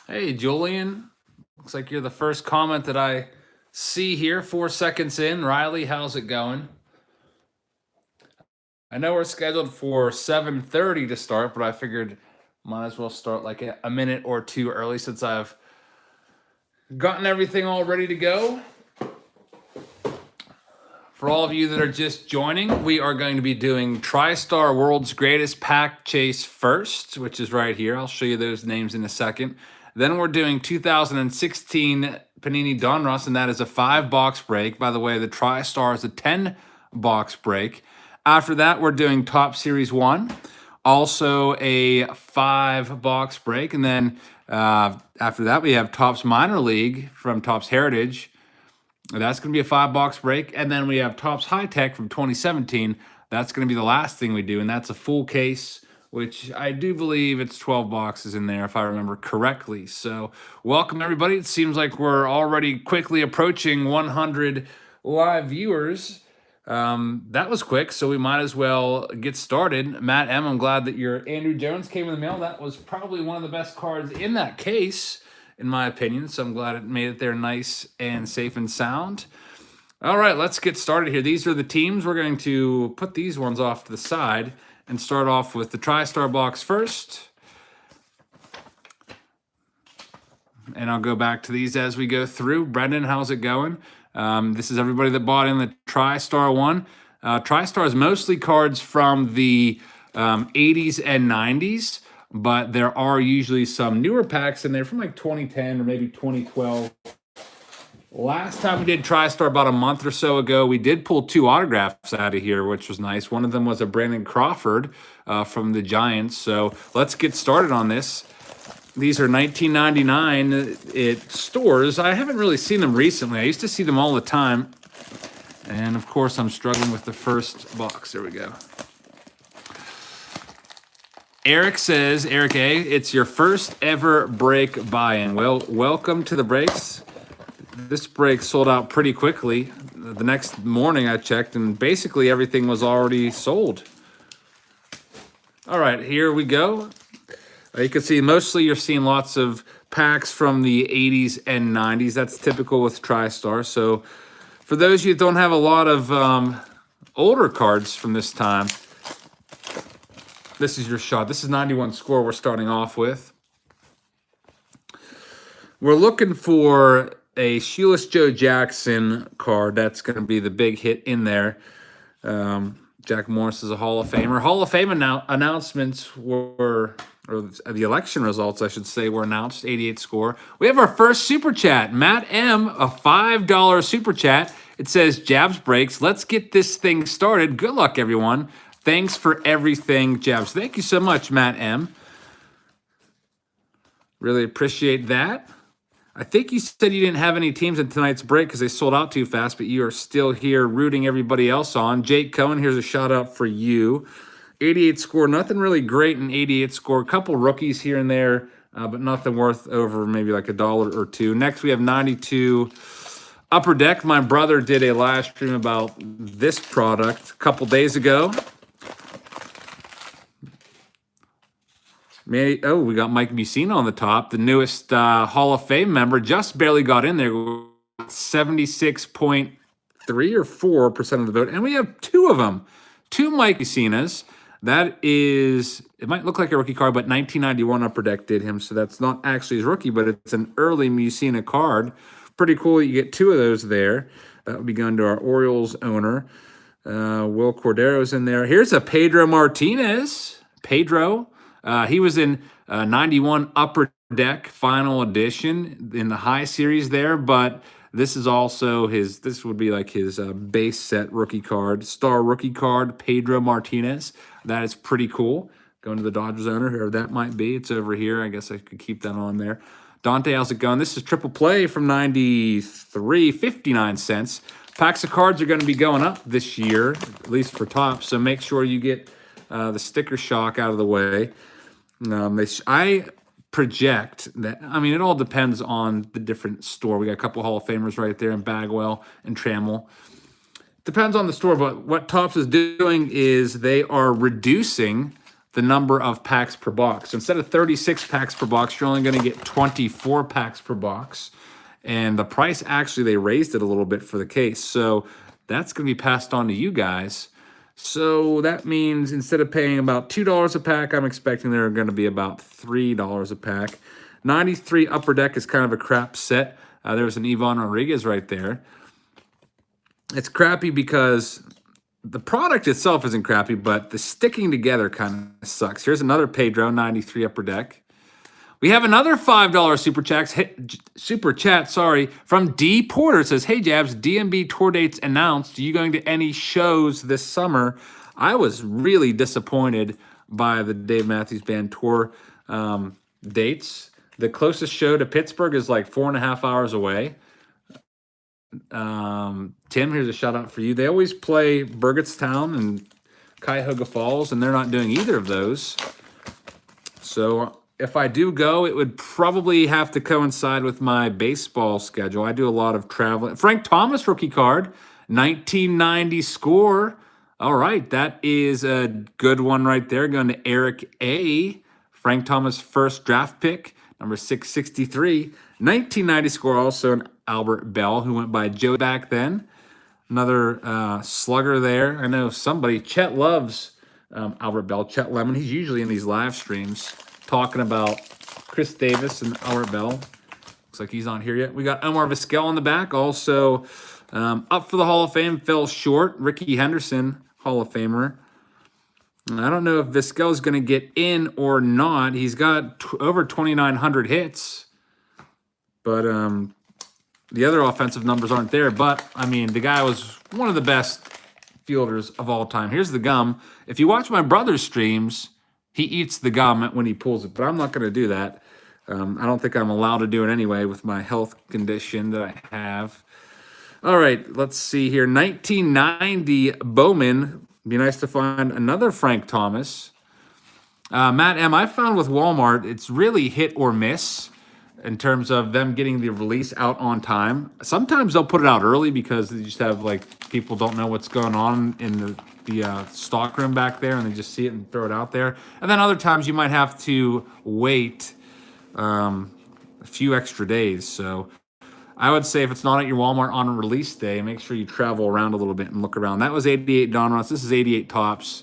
Hey, Julian. Looks like you're the first comment that I see here. 4 seconds in. Riley, how's it going? I know we're scheduled for 7:30 to start, but I figured might as well start like a minute or two early since I've gotten everything all ready to go. For all of you that are just joining, we are going to be doing Tristar World's Greatest Pack Chase first, which is right here. I'll show you those names in a second. Then we're doing 2016 Panini Donruss, and that is a 5-box break. By the way, the Tristar is a 10-box break. After that, we're doing Top Series 1, also a 5-box break. And then after that, we have Topps Minor League from Topps Heritage. That's going to be a 5-box break. And then we have Topps High Tech from 2017. That's going to be the last thing we do. And that's a full case, which I do believe it's 12 boxes in there, if I remember correctly. So welcome, everybody. It seems like we're already quickly approaching 100 live viewers. That was quick, so we might as well get started. Matt M., I'm glad that your Andrew Jones came in the mail. That was probably one of the best cards in that case, in my opinion. So I'm glad it made it there nice and safe and sound. All right, let's get started here. These are the teams. We're going to put these ones off to the side and start off with the TriStar box first. And I'll go back to these as we go through. Brendan, how's it going? This is everybody that bought in the TriStar one. TriStar is mostly cards from the 80s and 90s, but there are usually some newer packs in there from like 2010 or maybe 2012. Last time we did TriStar about a month or so ago, we did pull 2 autographs out of here, which was nice. One of them was a Brandon Crawford from the Giants. So let's get started on this. These are $19.99 at stores. I haven't really seen them recently. I used to see them all the time. And of course, I'm struggling with the first box. There we go. Eric says, Eric A., it's your first ever break buy-in. Well, welcome to the breaks. This break sold out pretty quickly. The next morning I checked, and basically everything was already sold. All right, here we go. You can see mostly you're seeing lots of packs from the 80s and 90s. That's typical with TriStar. So for those of you that don't have a lot of older cards from this time, this is your shot. This is 91 score we're starting off with. We're looking for a Shoeless Joe Jackson card. That's going to be the big hit in there. Jack Morris is a Hall of Famer. Hall of Fame announcements were, or the election results, I should say, were announced. 88 score. We have our first super chat. Matt M., a $5 super chat. It says, Jabs Breaks. Let's get this thing started. Good luck, everyone. Thanks for everything, Jabs. Thank you so much, Matt M. Really appreciate that. I think you said you didn't have any teams in tonight's break because they sold out too fast, but you are still here rooting everybody else on. Jake Cohen, here's a shout out for you. 88 score, nothing really great in 88 score. A couple rookies here and there, but nothing worth over maybe like $1 or $2. Next, we have 92 Upper Deck. My brother did a live stream about this product a couple days ago. We got Mike Mussina on the top, the newest Hall of Fame member. Just barely got in there, 76.3 or 4% of the vote. And we have 2 of them, 2 Mike Mussinas. That is, it might look like a rookie card, but 1991 Upper Deck did him. So that's not actually his rookie, but it's an early Mussina card. Pretty cool. You get 2 of those there. That would be going to our Orioles owner. Will Cordero's in there. Here's a Pedro Martinez. Pedro. He was in 91 Upper Deck Final Edition in the high series there, but this is also his, this would be like his base set rookie card, star rookie card, Pedro Martinez. That is pretty cool. Going to the Dodgers owner, whoever that might be. It's over here. I guess I could keep that on there. Dante, how's it going? This is Triple Play from 93, 59 cents. Packs of cards are going to be going up this year, at least for Topps, so make sure you get the sticker shock out of the way. I project that, I mean, it all depends on the different store. We got a couple Hall of Famers right there in Bagwell and Trammell. Depends on the store, but what Topps is doing is they are reducing the number of packs per box. So instead of 36 packs per box, you're only going to get 24 packs per box. And the price, actually, they raised it a little bit for the case. So that's going to be passed on to you guys. So that means instead of paying about $2 a pack, I'm expecting they're going to be about $3 a pack. 93 Upper Deck is kind of a crap set. There's an Ivan Rodriguez right there. It's crappy because the product itself isn't crappy, but the sticking together kind of sucks. Here's another Pedro, 93 Upper Deck. We have another $5 super chat, from D Porter. It says, "Hey Jabs, DMB tour dates announced. Are you going to any shows this summer?" I was really disappointed by the Dave Matthews Band tour dates. The closest show to Pittsburgh is like 4.5 hours away. Tim, here's a shout out for you. They always play Burgettstown and Cuyahoga Falls, and they're not doing either of those. So if I do go, it would probably have to coincide with my baseball schedule. I do a lot of traveling. Frank Thomas rookie card, 1990 score. All right, that is a good one right there. Going to Eric A. Frank Thomas first draft pick, number 663. 1990 score, also an Albert Bell, who went by Joe back then. Another slugger there. I know somebody, Chet loves Albert Bell, Chet Lemon. He's usually in these live streams talking about Chris Davis and Albert Bell. Looks like he's not here yet. We got Omar Vizquel in the back. Also up for the Hall of Fame, fell short. Ricky Henderson, Hall of Famer. I don't know if Vizquel's going to get in or not. He's got over 2,900 hits. But the other offensive numbers aren't there. But, I mean, the guy was one of the best fielders of all time. Here's the gum. If you watch my brother's streams, he eats the gum when he pulls it. But I'm not going to do that. I don't think I'm allowed to do it anyway with my health condition that I have. All right, let's see here. 1990 Bowman. Be nice to find another Frank Thomas. Matt M., I found with Walmart, it's really hit or miss in terms of them getting the release out on time. Sometimes they'll put it out early because they just have, like, people don't know what's going on in the stock room back there, and they just see it and throw it out there. And then other times you might have to wait a few extra days. So I would say if it's not at your Walmart on a release day, make sure you travel around a little bit and look around. That was 88 Donruss. This is 88 Tops.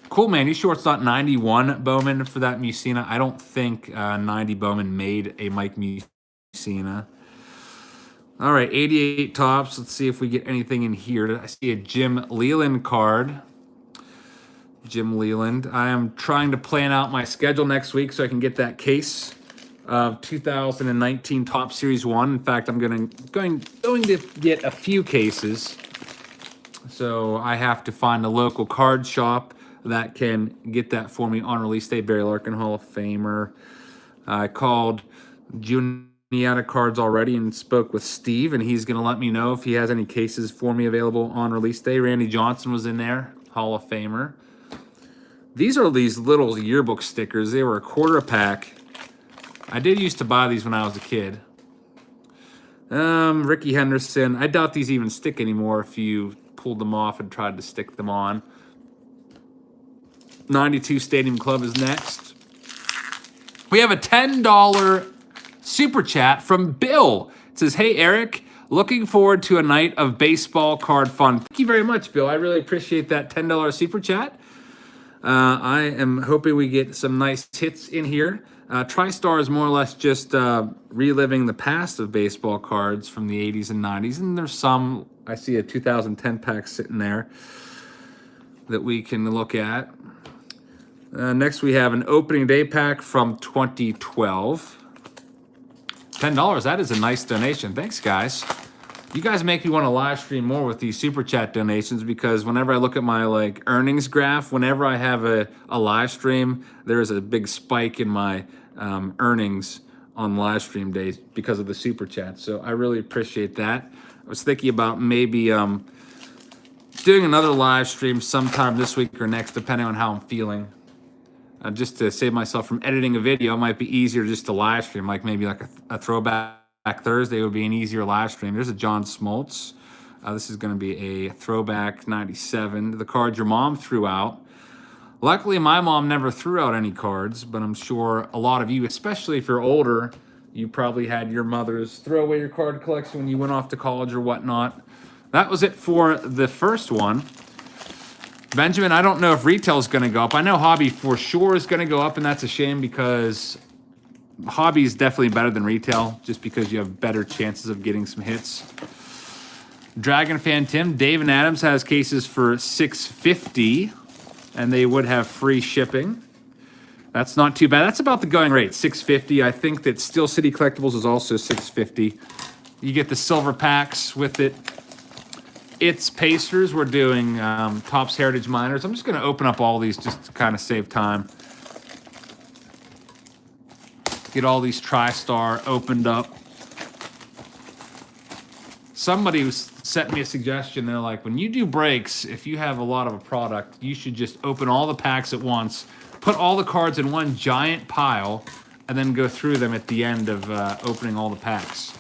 Cool, man. You sure it's not 91 Bowman for that Mussina? I don't think 90 Bowman made a Mike Mussina. All right, 88 Tops. Let's see if we get anything in here. I see a Jim Leland card. Jim Leland. I am trying to plan out my schedule next week so I can get that case of 2019 Top Series 1. In fact, I'm going to get a few cases. So I have to find a local card shop that can get that for me on release day. Barry Larkin, Hall of Famer. I called Juniata Cards already and spoke with Steve, and he's going to let me know if he has any cases for me available on release day. Randy Johnson was in there, Hall of Famer. These are these little yearbook stickers. They were $1 a pack. I did used to buy these when I was a kid. Ricky Henderson. I doubt these even stick anymore if you pulled them off and tried to stick them on. 92 Stadium Club is next. We have a $10 super chat from Bill. It says, "Hey, Eric, looking forward to a night of baseball card fun." Thank you very much, Bill. I really appreciate that $10 super chat. I am hoping we get some nice hits in here. Tristar is more or less just reliving the past of baseball cards from the 80s and 90s. And there's some, I see a 2010 pack sitting there that we can look at. Next, we have an opening day pack from 2012. $10, that is a nice donation. Thanks, guys. You guys make me want to live stream more with these super chat donations, because whenever I look at my earnings graph, whenever I have a live stream, there is a big spike in my earnings on live stream days because of the super chat. So I really appreciate that. I was thinking about maybe doing another live stream sometime this week or next, depending on how I'm feeling. Just to save myself from editing a video, it might be easier just to live stream, maybe a throwback Thursday would be an easier live stream. There's a John Smoltz. This is going to be a throwback 97. The cards your mom threw out. Luckily, my mom never threw out any cards, but I'm sure a lot of you, especially if you're older, you probably had your mothers throw away your card collection when you went off to college or whatnot. That was it for the first one. Benjamin, I don't know if retail is going to go up. I know hobby for sure is going to go up, and that's a shame because hobby is definitely better than retail just because you have better chances of getting some hits. Dragon Fan Tim, Dave and Adams has cases for $650, and they would have free shipping. That's not too bad. That's about the going rate, $650. I think that Steel City Collectibles is also $650. You get the silver packs with it. It's Pacers. We're doing Topps Heritage Miners. I'm just going to open up all these just to kind of save time. Get all these Tristar opened up. Somebody sent me a suggestion. They're like, when you do breaks, if you have a lot of a product, you should just open all the packs at once, put all the cards in one giant pile, and then go through them at the end of opening all the packs.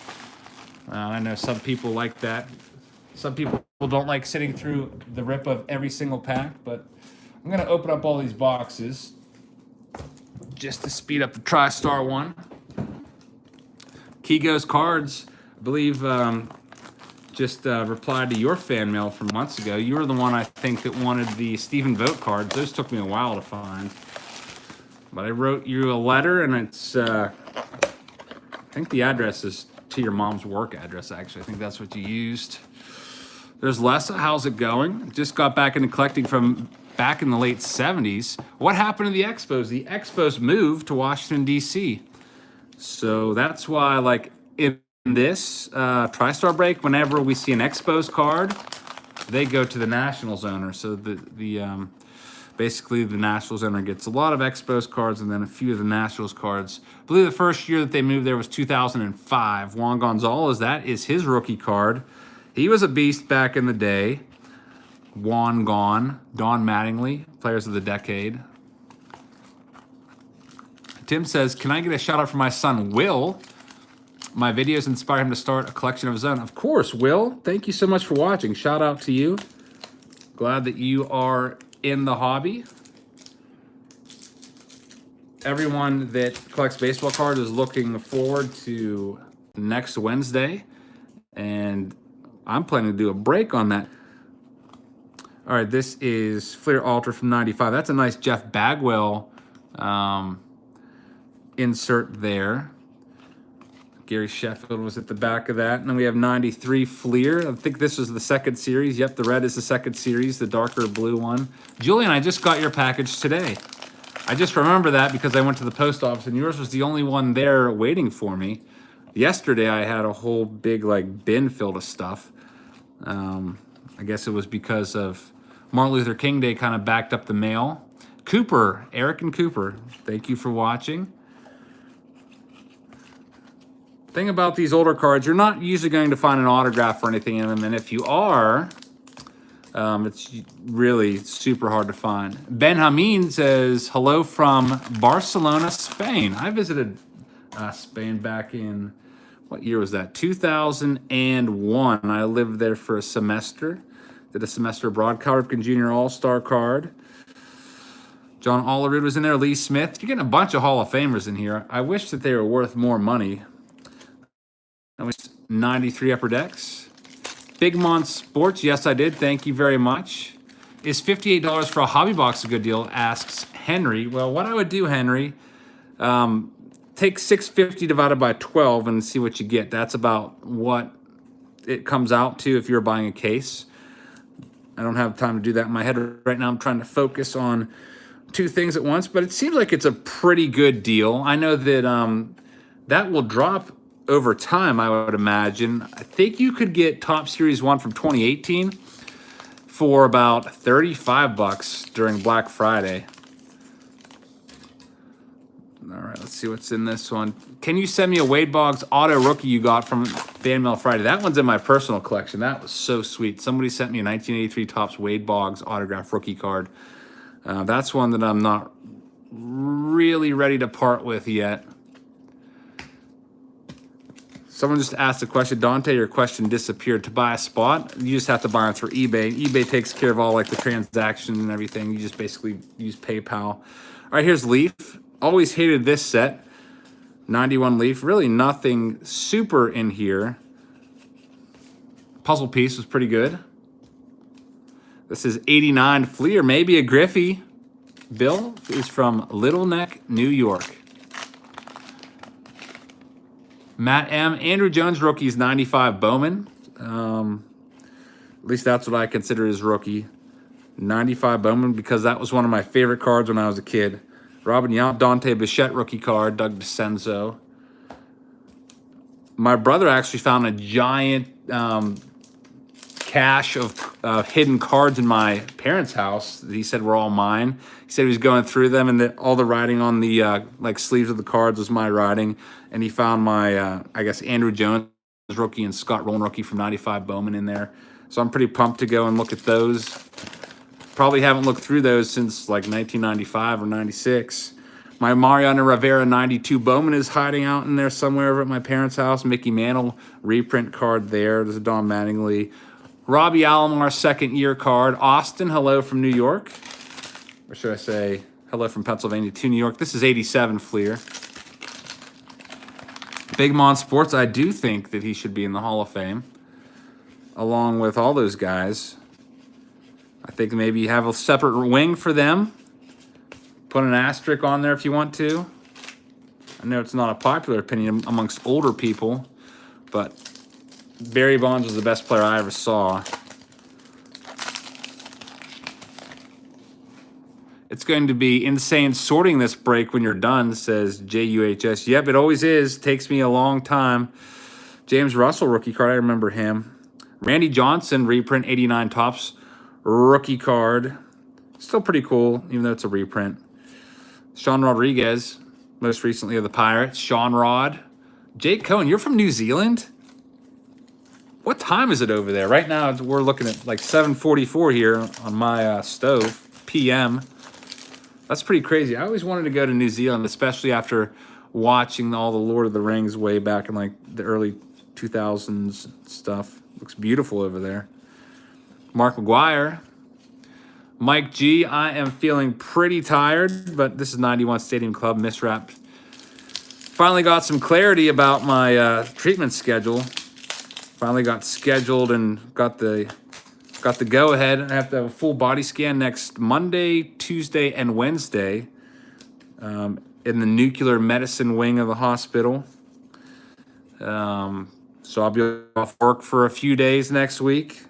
I know some people like that. Some people don't like sitting through the rip of every single pack, but I'm going to open up all these boxes just to speed up the TriStar one. Kigo's Cards, I believe, just replied to your fan mail from months ago. You were the one, I think, that wanted the Stephen Vogt cards. Those took me a while to find. But I wrote you a letter, and it's, I think the address is to your mom's work address, actually. I think that's what you used. There's Lessa. How's it going? Just got back into collecting from back in the late 70s. What happened to the Expos? The Expos moved to Washington, D.C. So that's why, like, in this TriStar break, whenever we see an Expos card, they go to the Nationals owner. So basically the Nationals owner gets a lot of Expos cards and then a few of the Nationals cards. I believe the first year that they moved there was 2005. Juan Gonzalez, that is his rookie card. He was a beast back in the day. Juan Don Mattingly, players of the decade. Tim says, can I get a shout out for my son, Will? My videos inspire him to start a collection of his own. Of course, Will. Thank you so much for watching. Shout out to you. Glad that you are in the hobby. Everyone that collects baseball cards is looking forward to next Wednesday. And I'm planning to do a break on that. All right, this is Fleer Ultra from 95. That's a nice Jeff Bagwell insert there. Gary Sheffield was at the back of that. And then we have 93 Fleer. I think this was the second series. Yep, the red is the second series, the darker blue one. Julian, I just got your package today. I just remember that because I went to the post office and yours was the only one there waiting for me. Yesterday, I had a whole big bin filled of stuff. I guess it was because of Martin Luther King Day kind of backed up the mail. Cooper, Eric and Cooper, thank you for watching. Thing about these older cards, you're not usually going to find an autograph or anything in them, and if you are, it's really super hard to find. Ben Hameen says, hello from Barcelona, Spain. I visited Spain back in, what year was that? 2001. I lived there for a semester. Did a semester abroad. Cal Ripken Jr. All-Star card. John Olerud was in there. Lee Smith. You're getting a bunch of Hall of Famers in here. I wish that they were worth more money. That was 93 Upper Decks. Big Mon Sports. Yes, I did. Thank you very much. Is $58 for a hobby box a good deal? Asks Henry. Well, what I would do, Henry, take $650 divided by 12 and see what you get. That's about what it comes out to if you're buying a case. I don't have time to do that in my head right now. I'm trying to focus on two things at once, but it seems like it's a pretty good deal. I know that that will drop over time, I would imagine. I think you could get Top Series 1 from 2018 for about $35 during Black Friday. All right, let's see what's in this one. Can you send me a Wade Boggs auto rookie you got from Fan Mail Friday? That one's in my personal collection. That was so sweet. Somebody sent me a 1983 Topps Wade Boggs autograph rookie card. That's one that I'm not really ready to part with yet. Someone just asked a question. Dante, your question disappeared. To buy a spot, you just have to buy it through eBay. eBay takes care of all like the transactions and everything. You just basically use PayPal. All right, here's Leaf. Always hated this set. 91 Leaf. Really nothing super in here. Puzzle piece was pretty good. This is 89 Fleer, maybe a Griffey. Bill is from Little Neck, New York. Matt M. Andrew Jones, rookies, 95 Bowman. At least that's what I consider his rookie. 95 Bowman, because that was one of my favorite cards when I was a kid. Robin Yount, Dante Bichette rookie card, Doug DeCenzo. My brother actually found a giant cache of hidden cards in my parents' house that he said were all mine. He said he was going through them, and that all the writing on the like sleeves of the cards was my writing. And he found my, I guess, Andrew Jones rookie and Scott Rowland rookie from 95 Bowman in there. So I'm pretty pumped to go and look at those. Probably haven't looked through those since like 1995 or 96. My Mariano Rivera 92 Bowman is hiding out in there somewhere over at my parents' house. Mickey Mantle reprint card there. There's a Don Mattingly. Robbie Alomar second year card. Austin, hello from New York. Or should I say hello from Pennsylvania to New York. This is 87 Fleer. Big Mon Sports, I do think that he should be in the Hall of Fame, along with all those guys. I think maybe you have a separate wing for them. Put an asterisk on there if you want to. I know it's not a popular opinion amongst older people, but Barry Bonds was the best player I ever saw. It's going to be insane sorting this break when you're done, says JUHS. Yep, it always is. Takes me a long time. James Russell, rookie card. I remember him. Randy Johnson, reprint, 89 Topps, rookie card. Still pretty cool, even though it's a reprint. Sean Rodriguez, most recently of the Pirates. Sean Rod. Jake Cohen, you're from New Zealand? What time is it over there? Right now, we're looking at like 7:44 here on my stove, PM. That's pretty crazy. I always wanted to go to New Zealand, especially after watching all the Lord of the Rings way back in like the early 2000s stuff. Looks beautiful over there. Mark McGuire. Mike G, I am feeling pretty tired, but this is 91 Stadium Club, miswrapped. Finally got some clarity about my treatment schedule. Finally got scheduled and got the go-ahead. I have to have a full body scan next Monday, Tuesday, and Wednesday in the nuclear medicine wing of the hospital. So I'll be off work for a few days next week.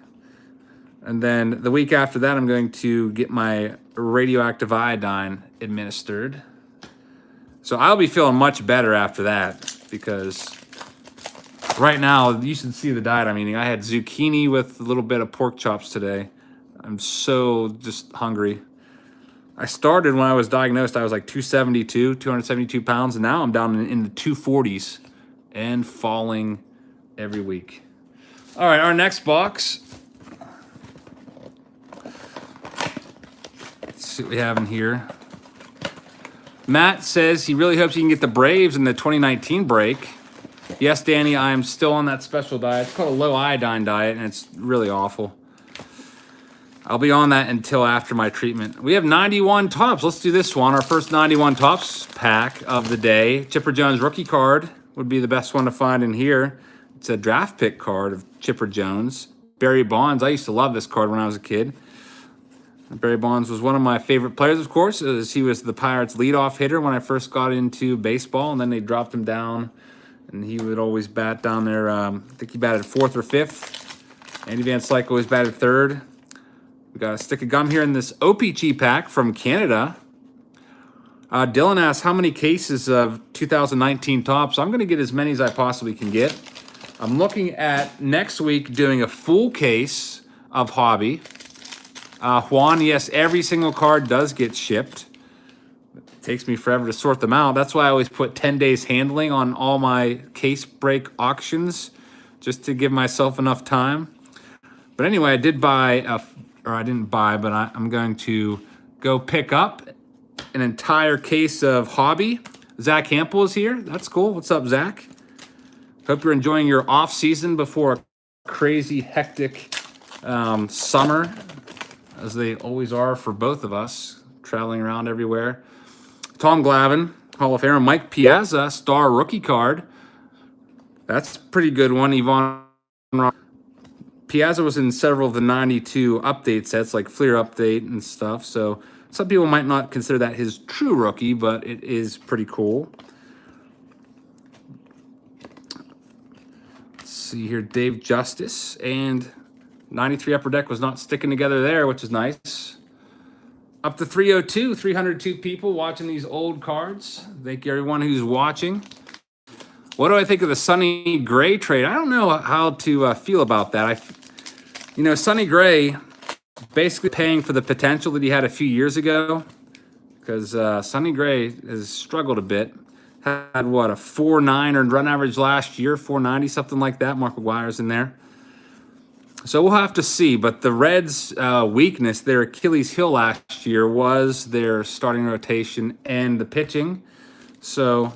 And then the week after that, I'm going to get my radioactive iodine administered. So I'll be feeling much better after that, because right now, you should see the diet I'm eating. I had zucchini with a little bit of pork chops today. I'm so just hungry. I started when I was diagnosed, I was like 272 pounds, and now I'm down in the 240s and falling every week. All right, our next box. Let's see what we have in here. Matt says he really hopes he can get the Braves in the 2019 break. Yes, Danny, I am still on that special diet. It's called a low iodine diet, and it's really awful. I'll be on that until after my treatment. We have 91 Topps. Let's do this one. Our first 91 Topps pack of the day. Chipper Jones rookie card would be the best one to find in here. It's a draft pick card of Chipper Jones. Barry Bonds. I used to love this card when I was a kid. Barry Bonds was one of my favorite players, of course, as he was the Pirates' leadoff hitter when I first got into baseball, and then they dropped him down, and he would always bat down there. I think he batted fourth or fifth. Andy Van Slyke always batted third. We got a stick of gum here in this OPG pack from Canada. Dylan asks, how many cases of 2019 Topps? I'm going to get as many as I possibly can get. I'm looking at next week doing a full case of Hobby. Juan, yes, every single card does get shipped. It takes me forever to sort them out. That's why I always put 10 days handling on all my case break auctions, just to give myself enough time. But anyway, I did buy, I didn't buy, but I'm going to go pick up an entire case of Hobby. Zach Hampel is here. That's cool. What's up, Zach? Hope you're enjoying your off season before a crazy, hectic summer, as they always are for both of us, traveling around everywhere. Tom Glavine, Hall of Famer. Mike Piazza, star rookie card. That's a pretty good one. Yvonne Piazza was in several of the 92 update sets, like Fleer Update and stuff. So some people might not consider that his true rookie, but it is pretty cool. Let's see here, Dave Justice. And 93 Upper Deck was not sticking together there, which is nice. Up to 302, 302 people watching these old cards. Thank you, everyone who's watching. What do I think of the Sonny Gray trade? I don't know how to feel about that. Sonny Gray basically paying for the potential that he had a few years ago, because Sonny Gray has struggled a bit. Had what, a 4.9 earned run average last year, 490, something like that. Mark McGuire's in there. So we'll have to see. But the Reds' weakness, their Achilles heel last year, was their starting rotation and the pitching. So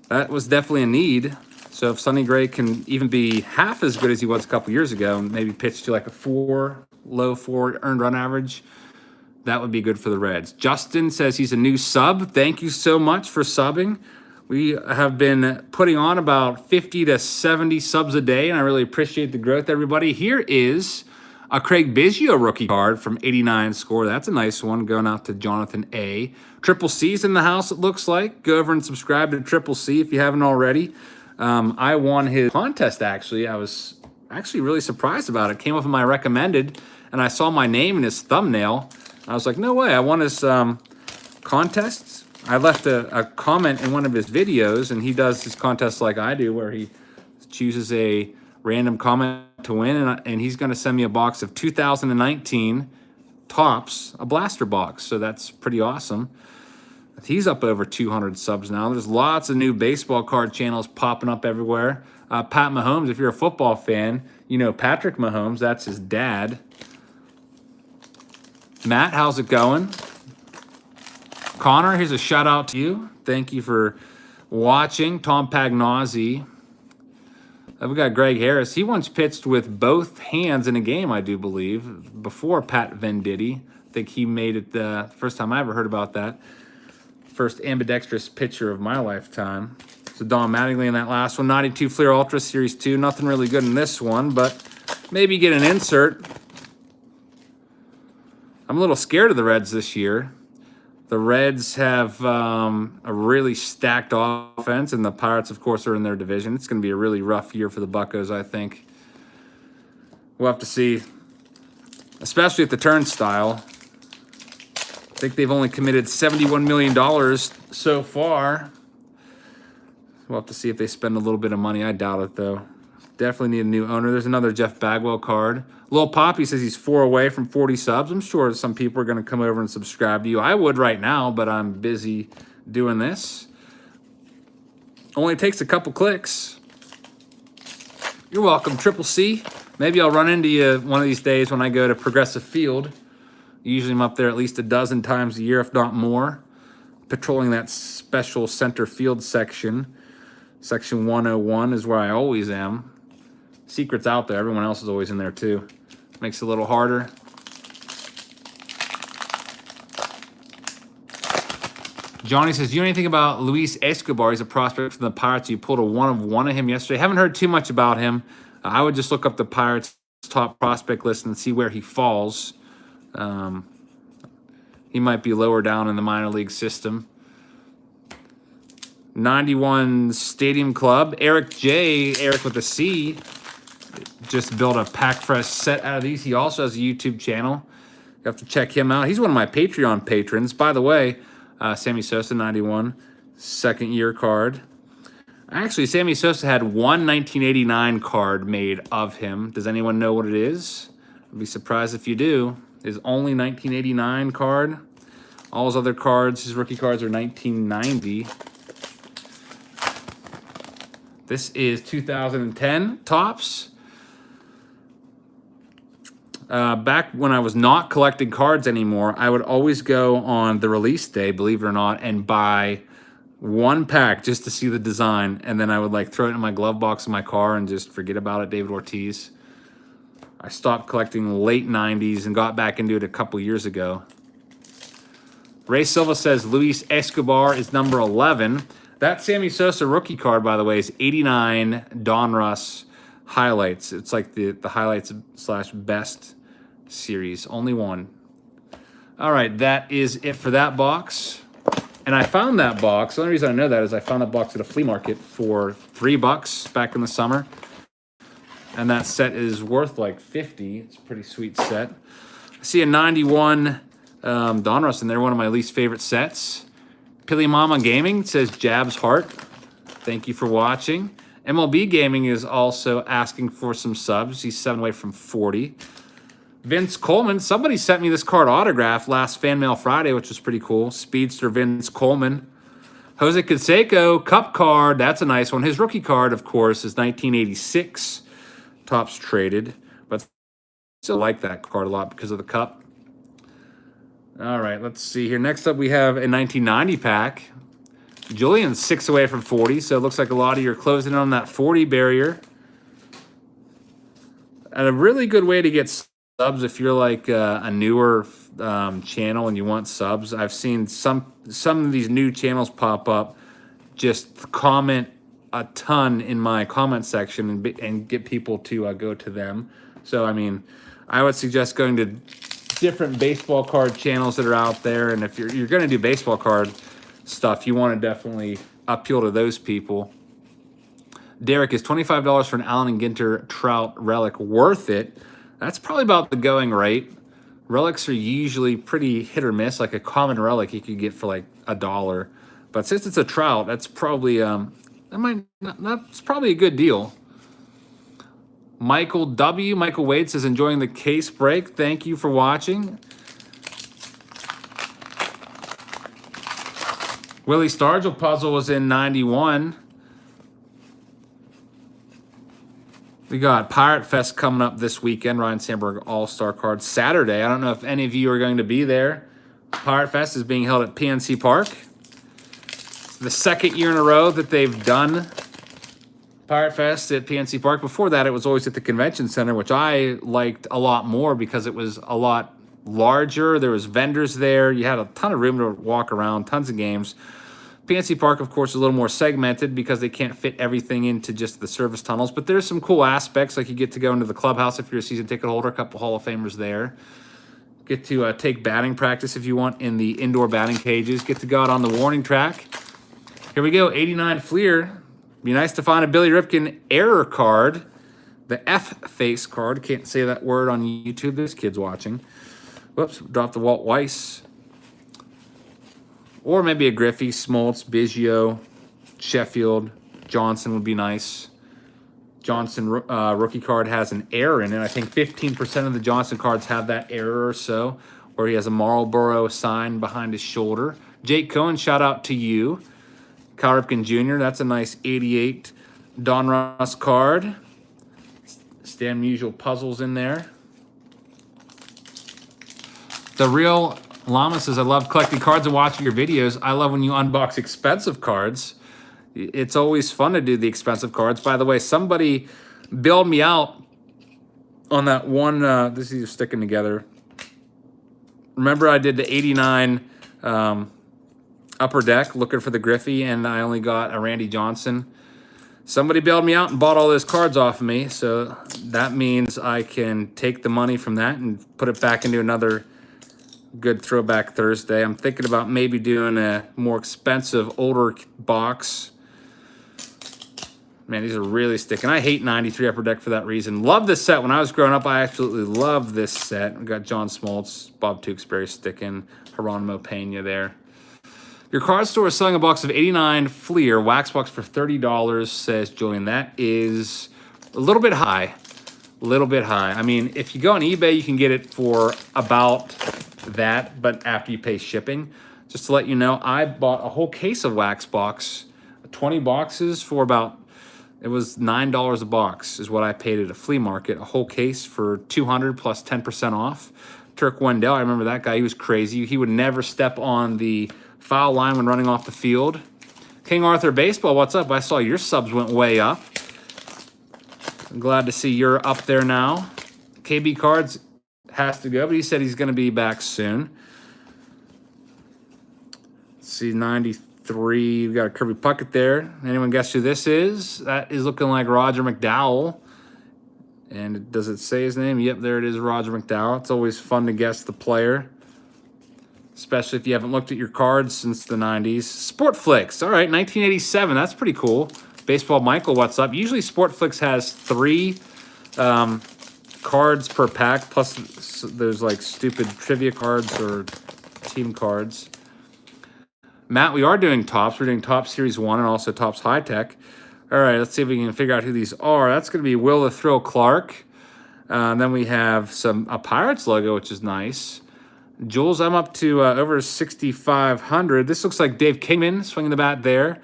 that was definitely a need. So if Sonny Gray can even be half as good as he was a couple years ago, and maybe pitch to like a low 4 earned run average, that would be good for the Reds. Justin says he's a new sub. Thank you so much for subbing. We have been putting on about 50 to 70 subs a day, and I really appreciate the growth, everybody. Here is a Craig Biggio rookie card from 89 score. That's a nice one, going out to Jonathan A. Triple C's in the house, it looks like. Go over and subscribe to Triple C if you haven't already. I won his contest, actually. I was actually really surprised about it. Came up in my recommended, and I saw my name in his thumbnail. I was like, no way, I won his contests. I left a comment in one of his videos, and he does his contests like I do, where he chooses a random comment to win, and he's going to send me a box of 2019 Topps, a blaster box. So that's pretty awesome. He's up over 200 subs now. There's lots of new baseball card channels popping up everywhere. Pat Mahomes, if you're a football fan, you know Patrick Mahomes. That's his dad. Matt, how's it going? Connor, here's a shout out to you. Thank you for watching. Tom Pagnozzi. We got Greg Harris. He once pitched with both hands in a game, I do believe, before Pat Venditti. I think he made it the first time I ever heard about that. First ambidextrous pitcher of my lifetime. So Don Mattingly in that last one. 92 Fleer Ultra Series 2. Nothing really good in this one, but maybe get an insert. I'm a little scared of the Reds this year. The Reds have a really stacked offense, and the Pirates, of course, are in their division. It's going to be a really rough year for the Buccos, I think. We'll have to see, especially at the turnstile. I think they've only committed $71 million so far. We'll have to see if they spend a little bit of money. I doubt it, though. Definitely need a new owner. There's another Jeff Bagwell card. Lil Poppy says he's 4 away from 40 subs. I'm sure some people are going to come over and subscribe to you. I would right now, but I'm busy doing this. Only takes a couple clicks. You're welcome, Triple C. Maybe I'll run into you one of these days when I go to Progressive Field. Usually I'm up there at least a dozen times a year, if not more, patrolling that special center field section. Section 101 is where I always am. Secret's out there. Everyone else is always in there too. Makes it a little harder. Johnny says, do you know anything about Luis Escobar? He's a prospect from the Pirates. You pulled a 1-of-1 of him yesterday. Haven't heard too much about him. I would just look up the Pirates' top prospect list and see where he falls. He might be lower down in the minor league system. 91 Stadium Club. Eric J. Eric with a C. Just built a Pack Fresh set out of these. He also has a YouTube channel. You have to check him out. He's one of my Patreon patrons. By the way, Sammy Sosa, 91. Second year card. Actually, Sammy Sosa had one 1989 card made of him. Does anyone know what it is? I'd be surprised if you do. His only 1989 card. All his other cards, his rookie cards, are 1990. This is 2010 Topps. Back when I was not collecting cards anymore, I would always go on the release day, believe it or not, and buy One pack just to see the design, and then I would like throw it in my glove box in my car and just forget about it. David Ortiz. I stopped collecting late 90s and got back into it a couple years ago. Ray Silva says Luis Escobar is number 11. That Sammy Sosa rookie card, by the way, is 89 Donruss highlights. It's like the highlights / best series. Only one. All right, that is it for that box. And I found that box. The only reason I know that is I found that box at a flea market for $3 back in the summer. And that set is worth like 50. It's a pretty sweet set. I see a 91 Donruss in there, one of my least favorite sets. Pili Mama Gaming says Jab's Heart. Thank you for watching. MLB Gaming is also asking for some subs. He's 7 away from 40. Vince Coleman, somebody sent me this card autographed last Fan Mail Friday, which was pretty cool. Speedster Vince Coleman. Jose Canseco, Cup card, that's a nice one. His rookie card, of course, is 1986. Tops traded, but still like that card a lot because of the Cup. All right, let's see here. Next up, we have a 1990 pack. Julian's 6 away from 40, so it looks like a lot of you are closing in on that 40 barrier. And a really good way to get subs if you're like a newer channel and you want subs. I've seen some of these new channels pop up. Just comment a ton in my comment section and get people to go to them. So I mean, I would suggest going to different baseball card channels that are out there. And if you're going to do baseball card stuff, you want to definitely appeal to those people. Derek, is $25 for an Allen and Ginter Trout relic worth it? That's probably about the going rate. Relics are usually pretty hit or miss. Like a common relic you could get for like $1. But since it's a Trout, that's probably that's probably a good deal. Michael Wade says enjoying the case break. Thank you for watching. Willie Stargell puzzle was in 91. We got Pirate Fest coming up this weekend. Ryan Sandberg All-Star card Saturday. I don't know if any of you are going to be there. Pirate Fest is being held at PNC Park. It's the second year in a row that they've done Pirate Fest at PNC Park. Before that, it was always at the Convention Center, which I liked a lot more because it was a lot larger. There was vendors there. You had a ton of room to walk around, tons of games. PNC Park, of course, is a little more segmented because they can't fit everything into just the service tunnels. But there's some cool aspects, like you get to go into the clubhouse if you're a season ticket holder, a couple Hall of Famers there. Get to take batting practice if you want in the indoor batting cages. Get to go out on the warning track. Here we go, 89 Fleer. Be nice to find a Billy Ripken error card. The F-face card. Can't say that word on YouTube. This kid's watching. Whoops, dropped the Walt Weiss. Or maybe a Griffey, Smoltz, Biggio, Sheffield, Johnson would be nice. Johnson rookie card has an error in it. I think 15% of the Johnson cards have that error or so, where he has a Marlboro sign behind his shoulder. Jake Cohen, shout out to you. Kyle Ripken Jr., that's a nice 88 Donruss card. Stan Musial puzzles in there. The Real Llama says, I love collecting cards and watching your videos. I love when you unbox expensive cards. It's always fun to do the expensive cards. By the way, somebody bailed me out on that one. This is sticking together. Remember I did the 89 Upper Deck looking for the Griffey, and I only got a Randy Johnson. Somebody bailed me out and bought all those cards off of me, so that means I can take the money from that and put it back into another good Throwback Thursday. I'm thinking about maybe doing a more expensive, older box. Man, these are really sticking. I hate 93 Upper Deck for that reason. Love this set. When I was growing up, I absolutely loved this set. We got John Smoltz, Bob Tewksbury sticking, Geronimo Pena there. Your card store is selling a box of 89 Fleer, wax box for $30, says Julian. That is a little bit high. A little bit high. I mean, if you go on eBay, you can get it for about that, but after you pay shipping. Just to let you know, I bought a whole case of wax box, 20 boxes for about, it was $9 a box is what I paid at a flea market. A whole case for $200 plus 10% off. Turk Wendell, I remember that guy. He was crazy. He would never step on the foul line when running off the field. King Arthur Baseball, what's up? I saw your subs went way up. I'm glad to see you're up there now. KB Cards has to go, but he said he's going to be back soon. Let's see, 93. We got a Kirby Puckett there. Anyone guess who this is? That is looking like Roger McDowell. And does it say his name? Yep, there it is, Roger McDowell. It's always fun to guess the player, especially if you haven't looked at your cards since the 90s. Sportflix. All right, 1987. That's pretty cool. Baseball Michael, what's up? Usually Sportflix has 3 cards per pack, plus there's like stupid trivia cards or team cards. Matt, we are doing Topps. We're doing Topps Series 1 and also Topps High Tech. All right, let's see if we can figure out who these are. That's going to be Will the Thrill Clark. Then we have a Pirates logo, which is nice. Jules, I'm up to over 6,500. This looks like Dave Kingman swinging the bat there.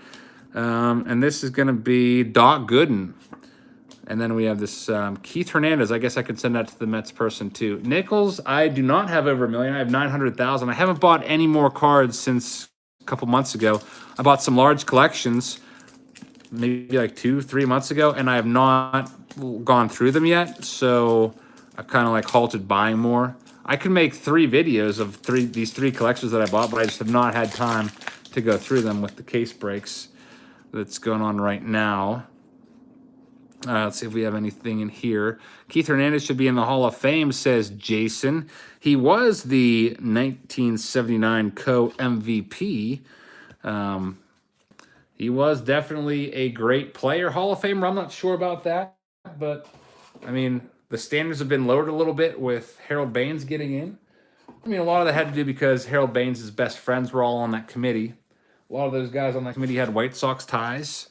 And this is going to be Doc Gooden. And then we have this Keith Hernandez. I guess I could send that to the Mets person too. Nichols, I do not have over 1 million. I have 900,000. I haven't bought any more cards since a couple months ago. I bought some large collections maybe like 2-3 months ago, and I have not gone through them yet. So I've kind of like halted buying more. I could make 3 videos of these 3 collections that I bought, but I just have not had time to go through them with the case breaks that's going on right now. Let's see if we have anything in here. Keith Hernandez should be in the Hall of Fame, says Jason. He was the 1979 co-MVP. He was definitely a great player. Hall of Famer, I'm not sure about that. But, I mean, the standards have been lowered a little bit with Harold Baines getting in. I mean, a lot of that had to do because Harold Baines' best friends were all on that committee. A lot of those guys on that committee had White Sox ties.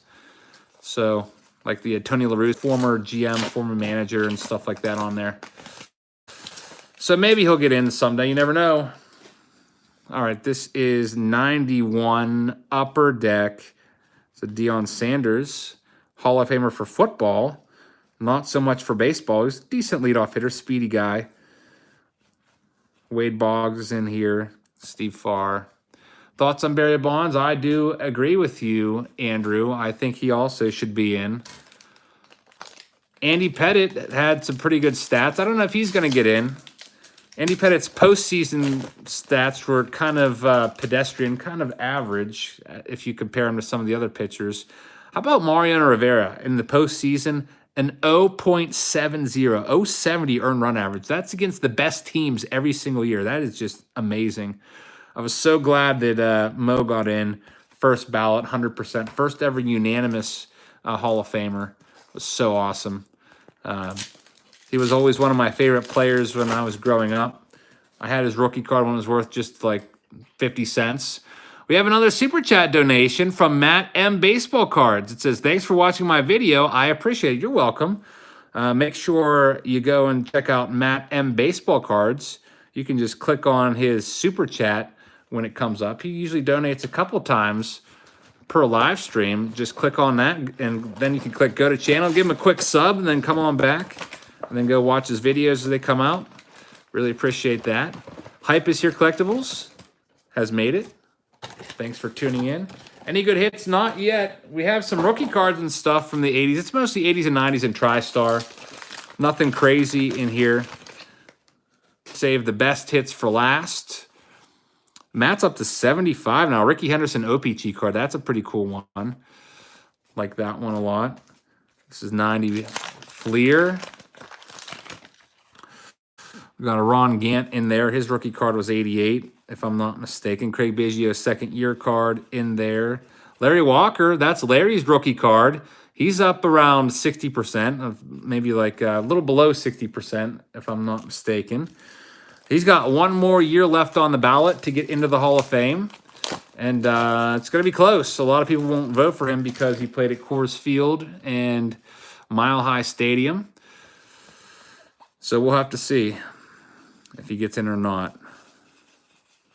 So, like the Tony LaRue, former GM, former manager, and stuff like that on there. So maybe he'll get in someday. You never know. All right, this is 91 Upper Deck. It's a Deion Sanders, Hall of Famer for football. Not so much for baseball. He's a decent leadoff hitter, speedy guy. Wade Boggs is in here. Steve Farr. Thoughts on Barry Bonds? I do agree with you, Andrew. I think he also should be in. Andy Pettitte had some pretty good stats. I don't know if he's going to get in. Andy Pettitte's postseason stats were kind of pedestrian, kind of average if you compare him to some of the other pitchers. How about Mariano Rivera in the postseason? An 0.70, 070 earned run average. That's against the best teams every single year. That is just amazing. I was so glad that Mo got in. First ballot, 100%. First ever unanimous Hall of Famer. It was so awesome. He was always one of my favorite players when I was growing up. I had his rookie card when it was worth just like 50 cents. We have another Super Chat donation from Matt M. Baseball Cards. It says, thanks for watching my video. I appreciate it. You're welcome. Make sure you go and check out Matt M. Baseball Cards. You can just click on his Super Chat when it comes up. He usually donates a couple times per live stream. Just click on that, and then you can click go to channel, give him a quick sub, and then come on back, and then go watch his videos as they come out. Really appreciate that. Hype is Here Collectibles has made it. Thanks for tuning in. Any good hits? Not yet. We have some rookie cards and stuff from the 80s. It's mostly 80s and 90s and TriStar. Nothing crazy in here. Save the best hits for last. Matt's up to 75 now. Ricky Henderson OPG card. That's a pretty cool one. Like that one a lot. This is 90 Fleer. We got a Ron Gant in there. His rookie card was 88, if I'm not mistaken. Craig Biggio's second year card in there. Larry Walker, that's Larry's rookie card. He's up around 60%, of maybe like a little below 60%, if I'm not mistaken. He's got one more year left on the ballot to get into the Hall of Fame. And it's going to be close. A lot of people won't vote for him because he played at Coors Field and Mile High Stadium. So we'll have to see if he gets in or not.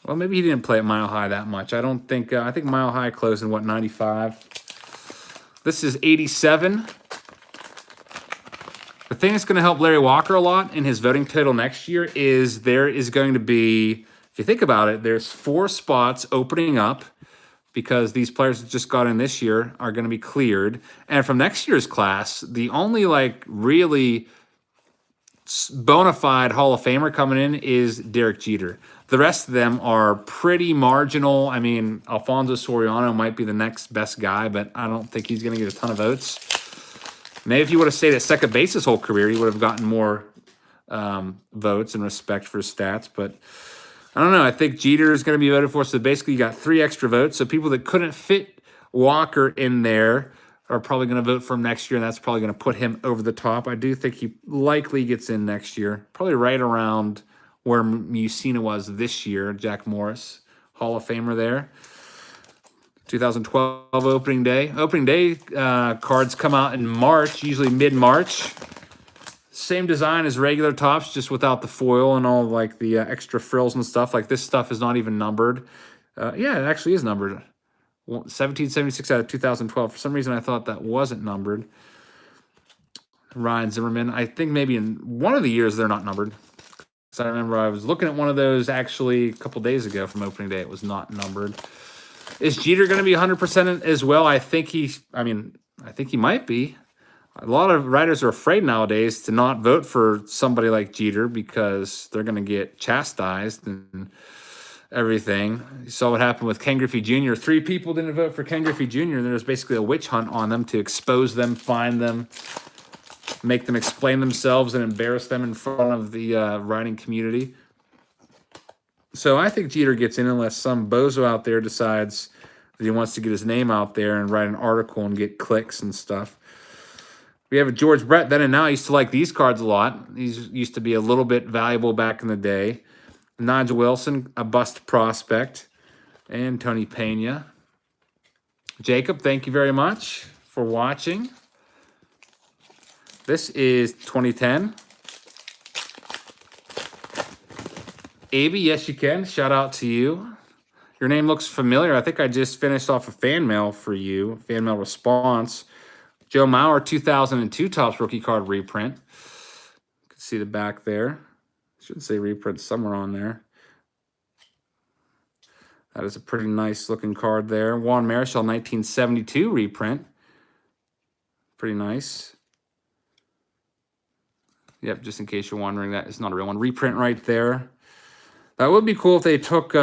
Well, maybe he didn't play at Mile High that much. I don't think, I think Mile High closed in, what, 95? This is 87. The thing that's going to help Larry Walker a lot in his voting total next year is there is going to be, if you think about it, there's 4 spots opening up because these players that just got in this year are going to be cleared. And from next year's class, the only like really bona fide Hall of Famer coming in is Derek Jeter. The rest of them are pretty marginal. I mean, Alfonso Soriano might be the next best guy, but I don't think he's going to get a ton of votes. Maybe if he would have stayed at second base his whole career, he would have gotten more votes and respect for his stats. But I don't know. I think Jeter is going to be voted for. So basically, you got 3 extra votes. So people that couldn't fit Walker in there are probably going to vote for him next year, and that's probably going to put him over the top. I do think he likely gets in next year, probably right around where Musina was this year. Jack Morris, Hall of Famer there. 2012 opening day. Opening day cards come out in March, usually mid-March. Same design as regular tops, just without the foil and all like the extra frills and stuff. Like this stuff is not even numbered. Yeah, it actually is numbered. 1776 out of 2012. For some reason, I thought that wasn't numbered. Ryan Zimmerman. I think maybe in one of the years they're not numbered. Because I remember I was looking at one of those actually a couple days ago from opening day. It was not numbered. Is Jeter going to be 100% as well? I think he might be. A lot of writers are afraid nowadays to not vote for somebody like Jeter because they're going to get chastised and everything. You saw what happened with Ken Griffey Jr. 3 people didn't vote for Ken Griffey Jr. and there was basically a witch hunt on them to expose them, find them, make them explain themselves, and embarrass them in front of the writing community. So I think Jeter gets in unless some bozo out there decides that he wants to get his name out there and write an article and get clicks and stuff. We have a George Brett then and now. I used to like these cards a lot. These used to be a little bit valuable back in the day. Nigel Wilson, a bust prospect, and Tony Pena. Jacob, thank you very much for watching. This is 2010. Abe, yes you can. Shout out to you. Your name looks familiar. I think I just finished off a fan mail for you, fan mail response. Joe Mauer, 2002 Topps rookie card reprint. You can see the back there. Should say reprint somewhere on there. That is a pretty nice looking card there. Juan Marichal, 1972 reprint. Pretty nice. Yep, just in case you're wondering, that is not a real one. Reprint right there. That would be cool if they took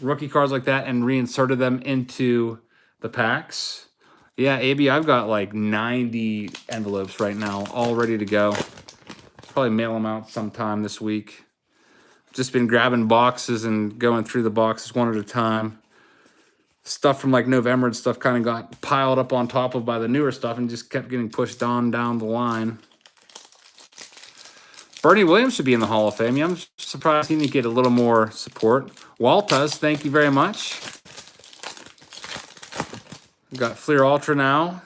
rookie cards like that and reinserted them into the packs. Yeah, AB, I've got like 90 envelopes right now, all ready to go. Probably mail them out sometime this week. Just been grabbing boxes and going through the boxes one at a time. Stuff from like November and stuff kind of got piled up on top of by the newer stuff and just kept getting pushed on down the line. Bernie Williams should be in the Hall of Fame. Yeah, I'm surprised he didn't get a little more support. Walters, thank you very much. We've got Fleer Ultra now,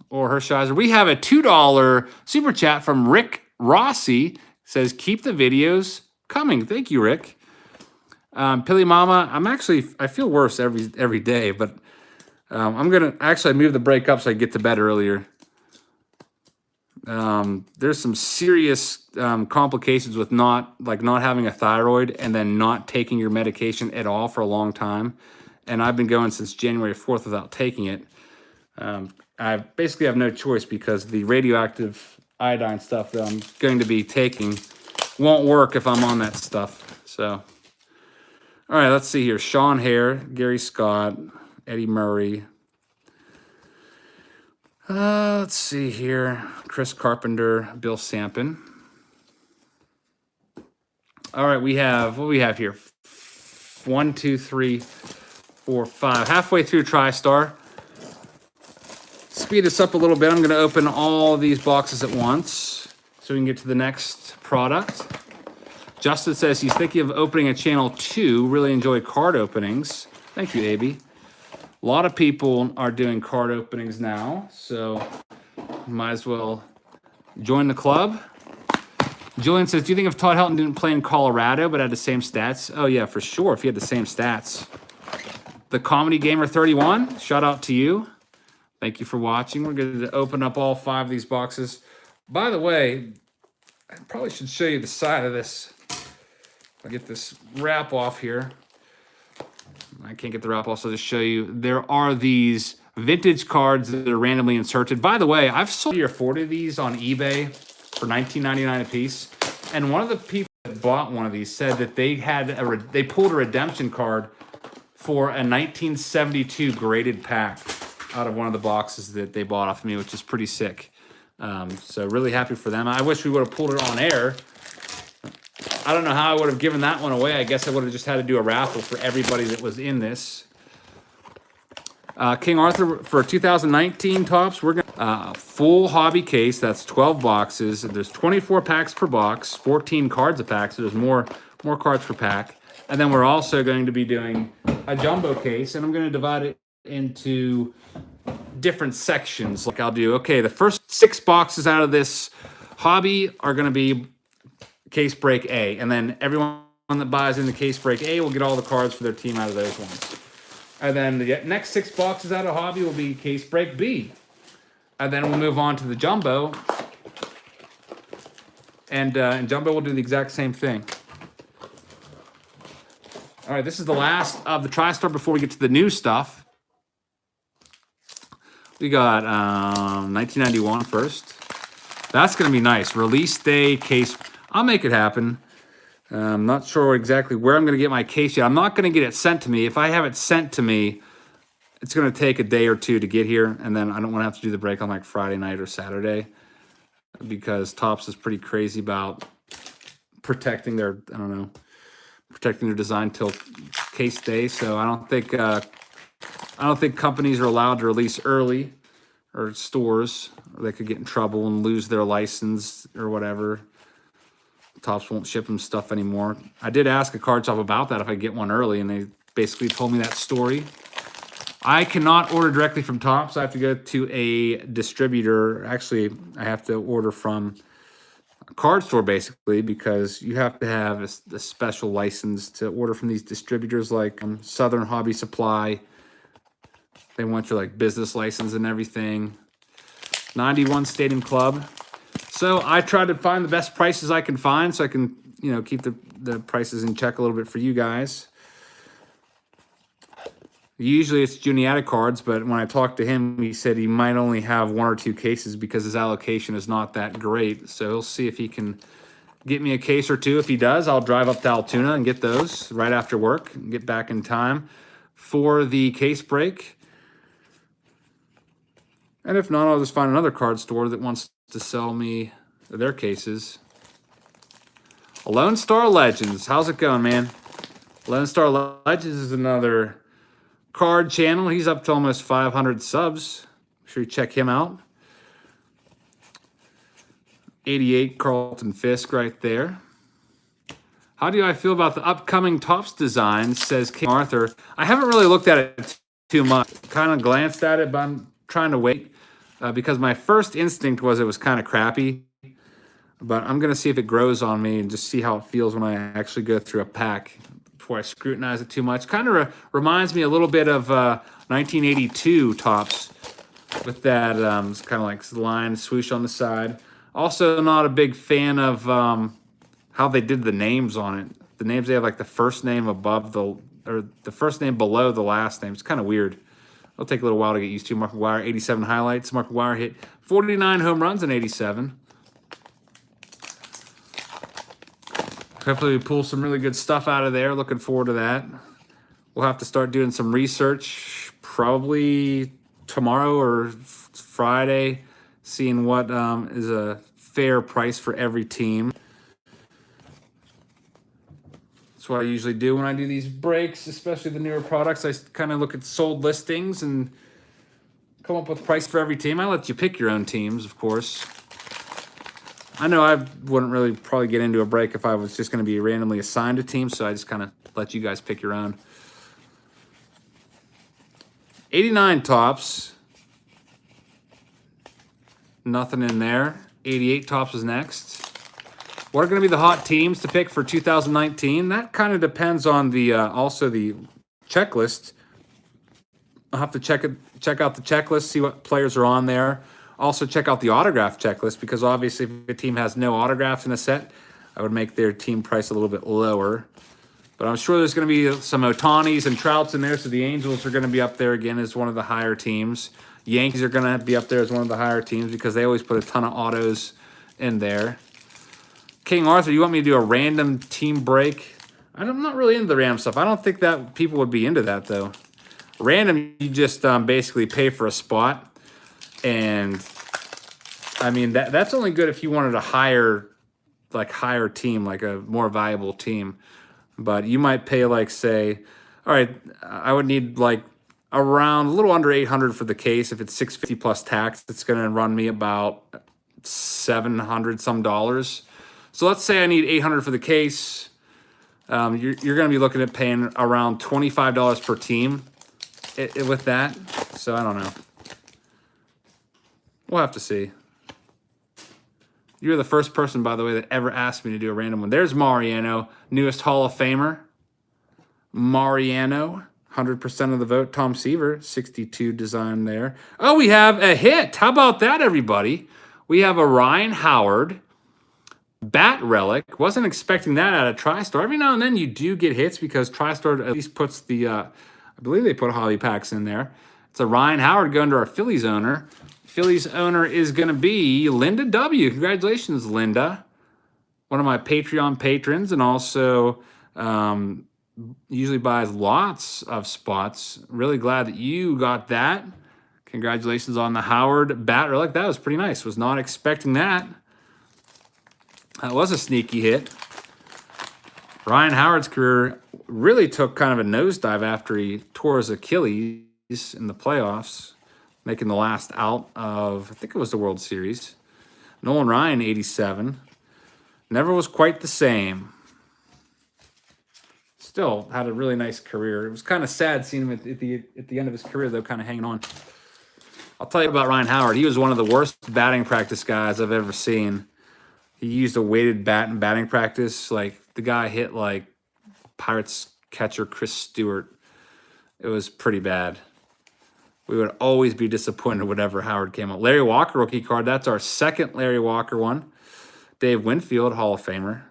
or Hershiser. We have a $2 super chat from Rick Rossi. Says, keep the videos coming. Thank you, Rick. Pilly Mama, I feel worse every day, but I'm going to actually move the break up so I get to bed earlier. There's some serious complications with not having a thyroid and then not taking your medication at all for a long time. And I've been going since January 4th without taking it. I basically have no choice because the radioactive iodine stuff that I'm going to be taking won't work if I'm on that stuff. So, all right, let's see here. Sean Hare, Gary Scott, Eddie Murray. Let's see here. Chris Carpenter, Bill Sampson. All right, what do we have here? 1, 2, 3, 4, 5. Halfway through TriStar. Speed this up a little bit. I'm going to open all of these boxes at once so we can get to the next product. Justin says he's thinking of opening a channel 2. Really enjoy card openings. Thank you, AB. A lot of people are doing card openings now, so you might as well join the club. Julian says, do you think if Todd Helton didn't play in Colorado but had the same stats? Oh, yeah, for sure, if he had the same stats. The Comedy Gamer 31, shout out to you. Thank you for watching. We're going to open up all 5 of these boxes. By the way, I probably should show you the side of this. I'll get this wrap off here. I can't get the wrap. Also, to show you, there are these vintage cards that are randomly inserted. By the way, I've sold 3 or 4 of these on eBay for $19.99 a piece. And one of the people that bought one of these said that they pulled a redemption card for a 1972 graded pack out of one of the boxes that they bought off of me, which is pretty sick. So really happy for them. I wish we would have pulled it on air. I don't know how I would have given that one away. I guess I would have just had to do a raffle for everybody that was in this. King Arthur for 2019 Topps. We're gonna full hobby case. That's 12 boxes. There's 24 packs per box, 14 cards a pack. So there's more cards per pack. And then we're also going to be doing a jumbo case, and I'm going to divide it into different sections. Like I'll do, okay, the first 6 boxes out of this hobby are going to be case break A, and then everyone that buys in the case break A will get all the cards for their team out of those ones. And then the next 6 boxes out of hobby will be case break B. And then we'll move on to the jumbo. And jumbo will do the exact same thing. All right, this is the last of the TriStar before we get to the new stuff. We got 1991 first. That's going to be nice. Release day case. I'll make it happen. I'm not sure exactly where I'm going to get my case yet. I'm not going to get it sent to me. If I have it sent to me, it's going to take a day or 2 to get here, and then I don't want to have to do the break on like Friday night or Saturday because Topps is pretty crazy about protecting their, protecting their design till case day. So I don't think companies are allowed to release early, or stores, or they could get in trouble and lose their license or whatever. Topps won't ship them stuff anymore. I did ask a card shop about that if I get one early, and they basically told me that story. I cannot order directly from Topps. I have to go to a distributor. Actually, I have to order from a card store, basically, because you have to have a special license to order from these distributors like Southern Hobby Supply. They want your like business license and everything. 91 Stadium Club. So I try to find the best prices I can find so I can, keep the prices in check a little bit for you guys. Usually it's Juniata cards, but when I talked to him, he said he might only have 1 or 2 cases because his allocation is not that great. So he'll see if he can get me a case or 2. If he does, I'll drive up to Altoona and get those right after work and get back in time for the case break. And if not, I'll just find another card store that wants to sell me their cases. Lone Star Legends. How's it going, man? Lone Star Legends is another card channel. He's up to almost 500 subs. Make sure you check him out. 88 Carlton Fisk right there. How do I feel about the upcoming Topps designs, says King Arthur. I haven't really looked at it too much. Kind of glanced at it, but I'm trying to wait because my first instinct was it was kind of crappy. But I'm going to see if it grows on me and just see how it feels when I actually go through a pack before I scrutinize it too much. Kind of reminds me a little bit of 1982 Topps with that it's kind of like line swoosh on the side. Also not a big fan of how they did the names on it. The names, they have like the first name above or the first name below the last name. It's kind of weird. It'll take a little while to get used to. Mark McGwire, 87 highlights. Mark McGwire hit 49 home runs in 87. Hopefully we pull some really good stuff out of there. Looking forward to that. We'll have to start doing some research probably tomorrow or Friday, seeing what is a fair price for every team. That's what I usually do when I do these breaks, especially the newer products. I kind of look at sold listings and come up with a price for every team. I let you pick your own teams, of course. I know I wouldn't really probably get into a break if I was just going to be randomly assigned a team, so I just kind of let you guys pick your own. 89 Topps. Nothing in there. 88 Topps is next. What are going to be the hot teams to pick for 2019? That kind of depends on the also the checklist. I'll have to check out the checklist, see what players are on there. Also check out the autograph checklist, because obviously if a team has no autographs in a set, I would make their team price a little bit lower. But I'm sure there's going to be some Otanis and Trouts in there, so the Angels are going to be up there again as one of the higher teams. Yankees are going to be up there as one of the higher teams because they always put a ton of autos in there. King Arthur, you want me to do a random team break? I'm not really into the random stuff. I don't think that people would be into that, though. Random, you just basically pay for a spot. And, I mean, that's only good if you wanted a higher team, like a more valuable team. But you might pay, like, say, all right, I would need, like, around a little under 800 for the case. If it's 650 plus tax, it's going to run me about 700 some dollars. So let's say I need 800 for the case. You're going to be looking at paying around $25 per team with that. So I don't know. We'll have to see. You're the first person, by the way, that ever asked me to do a random one. There's Mariano, newest Hall of Famer. Mariano, 100% of the vote. Tom Seaver, 62 design there. Oh, we have a hit. How about that, everybody? We have a Ryan Howard bat relic. Wasn't expecting that out of Tristar. Every now and then you do get hits because Tristar at least puts the, I believe they put hobby packs in there. It's a Ryan Howard going to our Phillies owner. Phillies owner is going to be Linda W. Congratulations, Linda. One of my Patreon patrons and also usually buys lots of spots. Really glad that you got that. Congratulations on the Howard bat relic. That was pretty nice. Was not expecting that. That was a sneaky hit. Ryan Howard's career really took kind of a nosedive after he tore his Achilles in the playoffs, making the last out of, I think it was the World Series. Nolan Ryan, 87. Never was quite the same. Still had a really nice career. It was kind of sad seeing him at the end of his career, though, kind of hanging on. I'll tell you about Ryan Howard. He was one of the worst batting practice guys I've ever seen. He used a weighted bat in batting practice. Like, the guy hit, like, Pirates catcher Chris Stewart. It was pretty bad. We would always be disappointed whenever Howard came up. Larry Walker rookie card. That's our second Larry Walker one. Dave Winfield, Hall of Famer.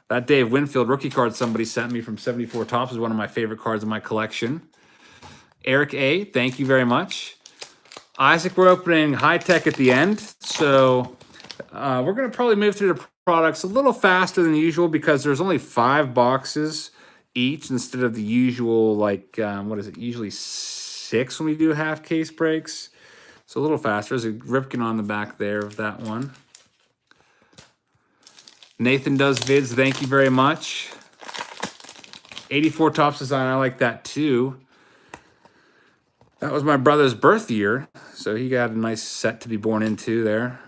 That Dave Winfield rookie card somebody sent me from 74 Tops is one of my favorite cards in my collection. Eric A., thank you very much. Isaac, we're opening high tech at the end. So we're going to probably move through the products a little faster than usual because there's only 5 boxes each instead of the usual, like, what is it, usually 6 when we do half case breaks. So a little faster. There's a Ripken on the back there of that one. Nathan does vids. Thank you very much. 84 Tops design. I like that too. That was my brother's birth year, so he got a nice set to be born into there.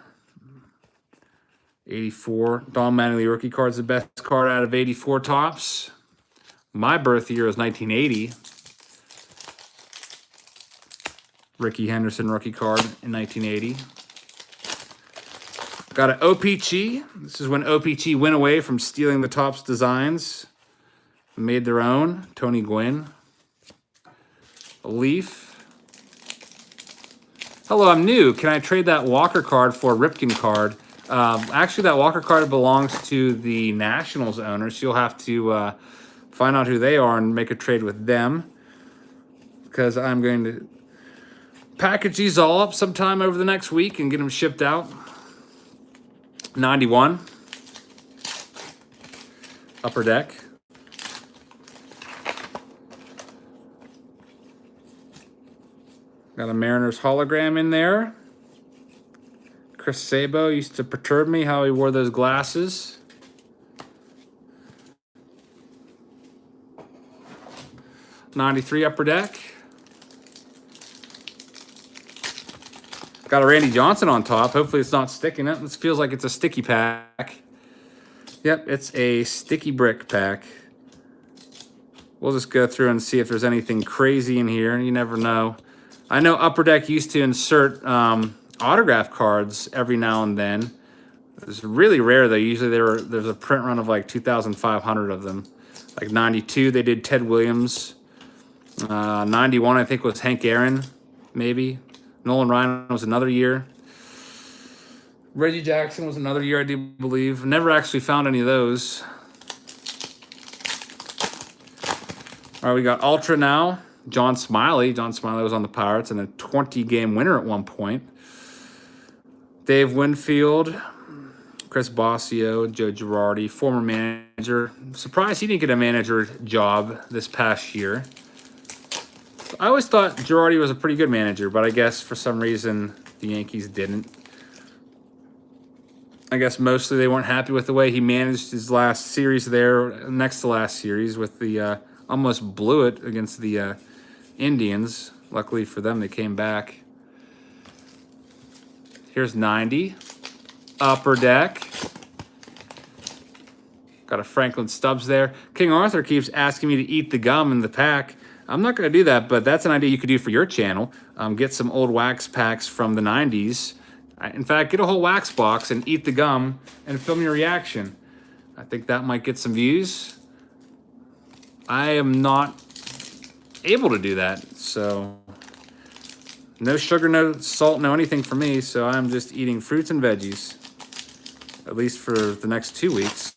84. Don Mattingly rookie card's the best card out of 84 Tops. My birth year was 1980. Ricky Henderson rookie card in 1980. Got an OPG. This is when OPG went away from stealing the Topps designs. Made their own. Tony Gwynn. A Leaf. Hello, I'm new. Can I trade that Walker card for a Ripken card? Actually, that Walker card belongs to the Nationals owners. You'll have to find out who they are and make a trade with them. Because I'm going to package these all up sometime over the next week and get them shipped out. 91. Upper Deck. Got a Mariners hologram in there. Chris Sabo used to perturb me how he wore those glasses. '93 Upper Deck. Got a Randy Johnson on top. Hopefully it's not sticking it. This feels like it's a sticky pack. Yep, it's a sticky brick pack. We'll just go through and see if there's anything crazy in here. You never know. I know Upper Deck used to insert autograph cards every now and then. It's really rare though. Usually there's a print run of like 2,500 of them. Like 92, they did Ted Williams. 91, I think, was Hank Aaron, maybe. Nolan Ryan was another year. Reggie Jackson was another year, I do believe. Never actually found any of those. All right, we got Ultra now. John Smiley. John Smiley was on the Pirates and a 20-game winner at one point. Dave Winfield, Chris Bossio, Joe Girardi, former manager. Surprised he didn't get a manager job this past year. I always thought Girardi was a pretty good manager, but I guess for some reason the Yankees didn't. I guess mostly they weren't happy with the way he managed his last series there, next to last series, with the almost blew it against the Indians. Luckily for them, they came back. Here's 90. Upper Deck. Got a Franklin Stubbs there. King Arthur keeps asking me to eat the gum in the pack. I'm not going to do that, but that's an idea you could do for your channel. Get some old wax packs from the 90s. In fact, get a whole wax box and eat the gum and film your reaction. I think that might get some views. I am not able to do that, so no sugar, no salt, no anything for me, so I'm just eating fruits and veggies, at least for the next 2 weeks.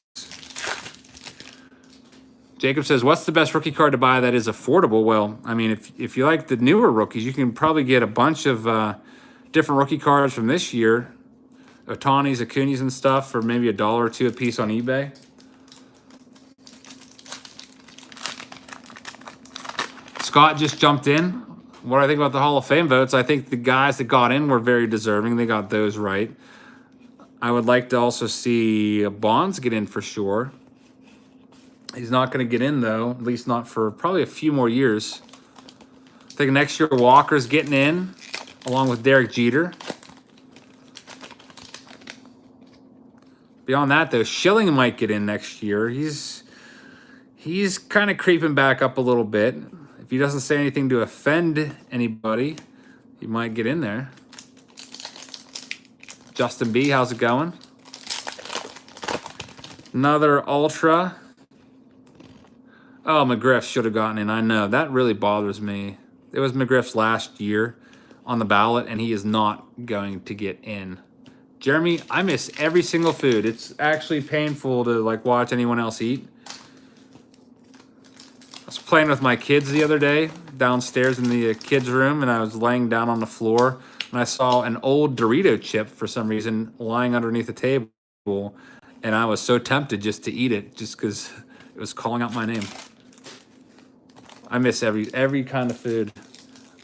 Jacob says, what's the best rookie card to buy that is affordable? Well, I mean, if you like the newer rookies, you can probably get a bunch of different rookie cards from this year. Ohtani's, Acuna's, and stuff for maybe $1 or $2 a piece on eBay. Scott just jumped in. What do I think about the Hall of Fame votes? I think the guys that got in were very deserving. They got those right. I would like to also see Bonds get in for sure. He's not going to get in, though, at least not for probably a few more years. I think next year Walker's getting in, along with Derek Jeter. Beyond that, though, Schilling might get in next year. He's kind of creeping back up a little bit. If he doesn't say anything to offend anybody, he might get in there. Justin B, how's it going? Another Ultra. Oh, McGriff should have gotten in. I know. That really bothers me. It was McGriff's last year on the ballot, and he is not going to get in. Jeremy, I miss every single food. It's actually painful to watch anyone else eat. I was playing with my kids the other day downstairs in the kids' room, and I was laying down on the floor, and I saw an old Dorito chip for some reason lying underneath the table, and I was so tempted just to eat it just because it was calling out my name. I miss every kind of food.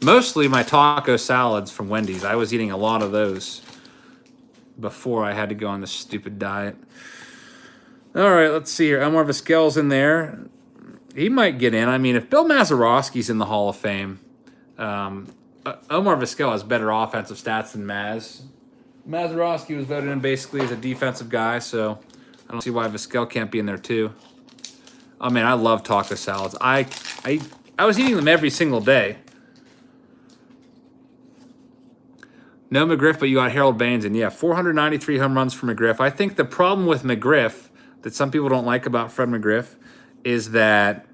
Mostly my taco salads from Wendy's. I was eating a lot of those before I had to go on this stupid diet. All right, let's see here. Omar Vizquel's in there. He might get in. I mean, if Bill Mazeroski's in the Hall of Fame, Omar Vizquel has better offensive stats than Maz. Mazeroski was voted in basically as a defensive guy, so I don't see why Vizquel can't be in there too. Oh man, I love taco salads. I was eating them every single day. No McGriff, but you got Harold Baines, and yeah, 493 home runs for McGriff. I think the problem with McGriff that some people don't like about Fred McGriff is that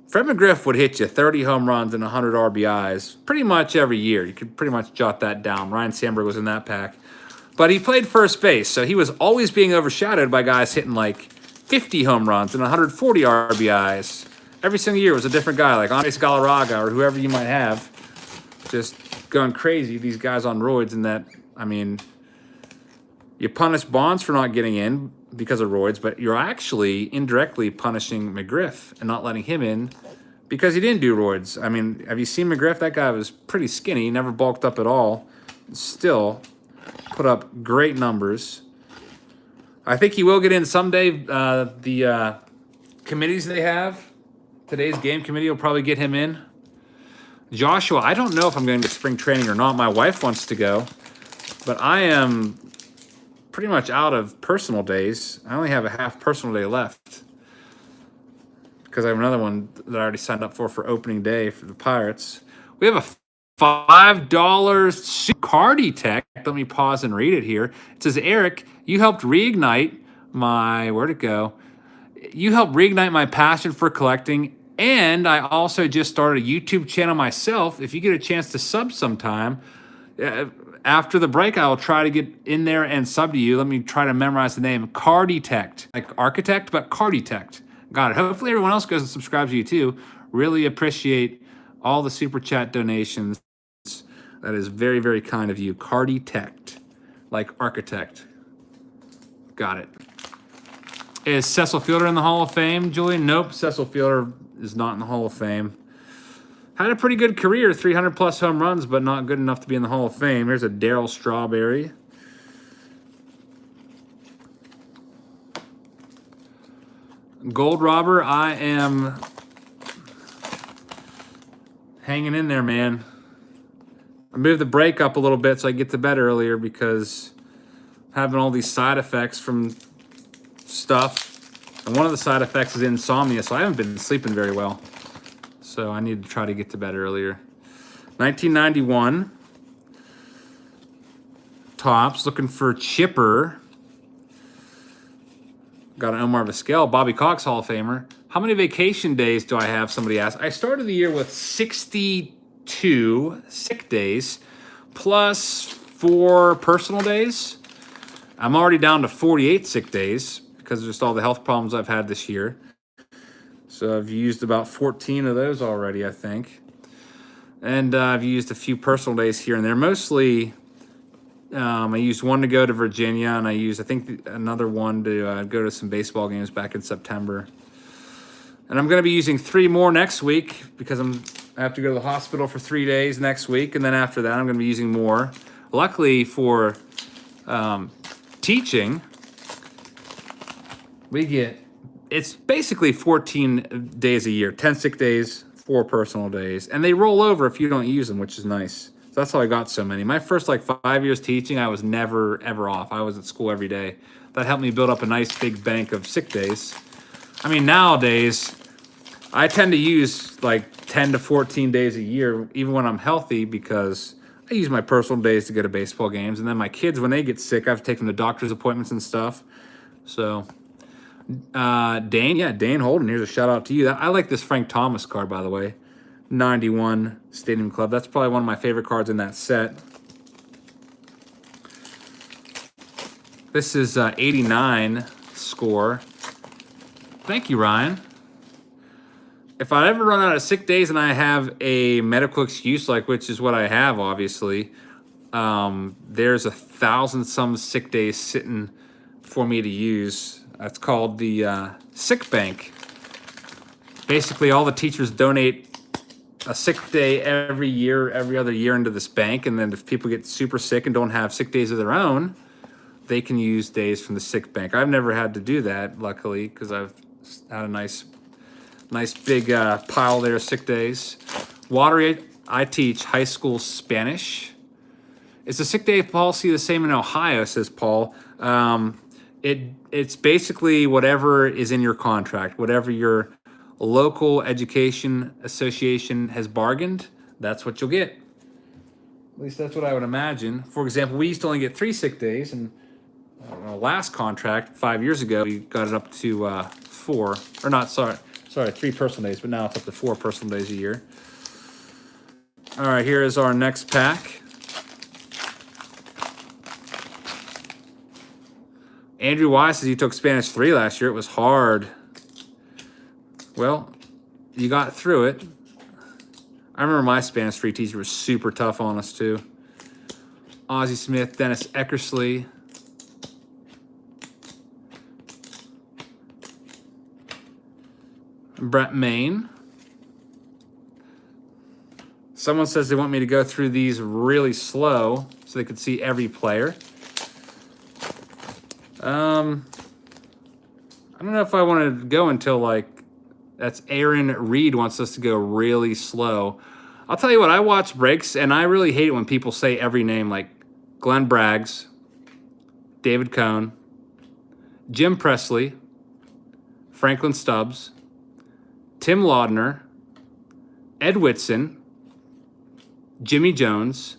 Fred McGriff would hit you 30 home runs and 100 RBIs pretty much every year. You could pretty much jot that down. Ryan Sandberg was in that pack. But he played first base, so he was always being overshadowed by guys hitting 50 home runs and 140 RBIs. Every single year was a different guy, like Andres Galarraga or whoever you might have, just going crazy, these guys on roids. And that, I mean, you punish Bonds for not getting in because of roids, but you're actually indirectly punishing McGriff and not letting him in because he didn't do roids. I mean, have you seen McGriff? That guy was pretty skinny, he never bulked up at all. Still put up great numbers. I think he will get in someday. The committees they have, today's game committee will probably get him in. Joshua, I don't know if I'm going to spring training or not. My wife wants to go, but I am pretty much out of personal days. I only have a half personal day left because I have another one that I already signed up for opening day for the Pirates. We have a $5 Cardi Tech. Let me pause and read it here. It says, Eric, you helped reignite my, where'd it go? You helped reignite my passion for collecting, and I also just started a YouTube channel myself. If you get a chance to sub sometime, after the break, I will try to get in there and sub to you. Let me try to memorize the name. Carditect. Like architect, but Carditect. Got it. Hopefully everyone else goes and subscribes to you too. Really appreciate all the super chat donations. That is very, very kind of you. Carditect, like architect. Got it. Is Cecil Fielder in the Hall of Fame, Julian? Nope, Cecil Fielder is not in the Hall of Fame. Had a pretty good career, 300 plus home runs, but not good enough to be in the Hall of Fame. Here's a Darryl Strawberry. Gold Robber, I am hanging in there, man. I moved the break up a little bit so I get to bed earlier because I'm having all these side effects from stuff. And one of the side effects is insomnia, so I haven't been sleeping very well. So I need to try to get to bed earlier. 1991. Tops, looking for Chipper. Got an Omar Vizquel, Bobby Cox Hall of Famer. How many vacation days do I have? Somebody asked. I started the year with 62 sick days, plus 4 personal days. I'm already down to 48 sick days because of just all the health problems I've had this year. So I've used about 14 of those already, I think. And I've used a few personal days here and there. Mostly, I used one to go to Virginia, and I used, I think, another one to go to some baseball games back in September. And I'm going to be using 3 more next week because I have to go to the hospital for 3 days next week. And then after that, I'm going to be using more. Luckily for teaching, we get, it's basically 14 days a year, 10 sick days, 4 personal days. And they roll over if you don't use them, which is nice. So that's how I got so many. My first 5 years teaching, I was never, ever off. I was at school every day. That helped me build up a nice big bank of sick days. I mean, nowadays, I tend to use 10 to 14 days a year, even when I'm healthy, because I use my personal days to go to baseball games. And then my kids, when they get sick, I have to take them to doctor's appointments and stuff. So, Dane Holden, here's a shout out to you. I like this Frank Thomas card, by the way. 91 Stadium Club. That's probably one of my favorite cards in that set. This is 89 score. Thank you, Ryan. If I ever run out of sick days and I have a medical excuse, which is what I have, obviously, there's 1,000-some sick days sitting for me to use. That's called the sick bank. Basically, all the teachers donate a sick day every year, every other year into this bank, and then if people get super sick and don't have sick days of their own, they can use days from the sick bank. I've never had to do that, luckily, because I've had a nice big pile there of sick days. Watery, I teach high school Spanish. Is the sick day policy the same in Ohio, says Paul? It's basically whatever is in your contract, whatever your local education association has bargained, that's what you'll get. At least that's what I would imagine. For example, we used to only get 3 sick days, and last contract 5 years ago, we got it up to 4, or not, sorry, 3 personal days, but now it's up to 4 personal days a year. All right, here is our next pack. Andrew Wise says he took Spanish 3 last year. It was hard. Well, you got through it. I remember my Spanish 3 teacher was super tough on us, too. Ozzie Smith, Dennis Eckersley. Brett Main. Someone says they want me to go through these really slow so they could see every player. I don't know if I want to go until that's Aaron Reed wants us to go really slow. I'll tell you what, I watch breaks and I really hate it when people say every name, like Glenn Braggs, David Cohn, Jim Presley, Franklin Stubbs, Tim Laudner, Ed Whitson, Jimmy Jones,